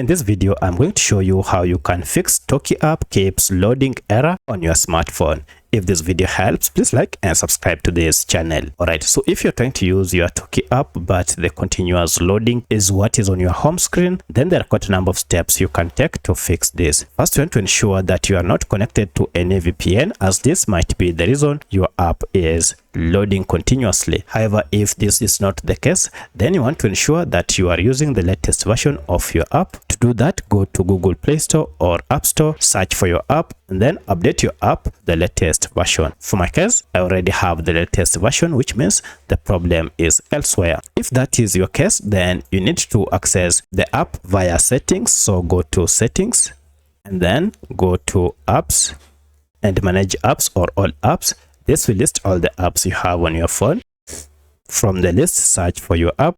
In this video, I'm going to show you how you can fix Talkie app keeps loading error on your smartphone. If this video helps, please like and subscribe to this channel. Alright, so if you're trying to use your Talkie app but the continuous loading is what is on your home screen, then there are quite a number of steps you can take to fix this. First, you want to ensure that you are not connected to any VPN, as this might be the reason your app is loading continuously. However, if this is not the case, then you want to ensure that you are using the latest version of your app. To do that, go to Google Play Store or App Store, search for your app, and then update your app the latest version. For my case, I already have the latest version, which means the problem is elsewhere. If that is your case, then you need to access the app via settings. So go to settings and then go to apps and manage apps or all apps. This will list all the apps you have on your phone. From the list, search for your app.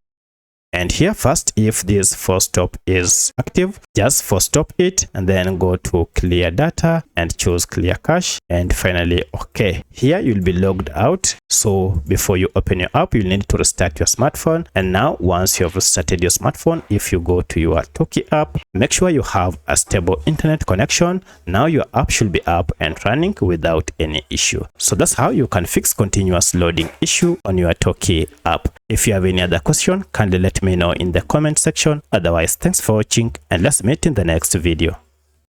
And here first, if this force stop is active, just force stop it and then go to clear data and choose clear cache and finally OK. Here you'll be logged out. So before you open your app, you'll need to restart your smartphone. And now once you have restarted your smartphone, if you go to your Talkie app, make sure you have a stable internet connection. Now your app should be up and running without any issue. So that's how you can fix continuous loading issue on your Talkie app. If you have any other question, kindly let me know in the comment section. Otherwise, thanks for watching and let's meet in the next video.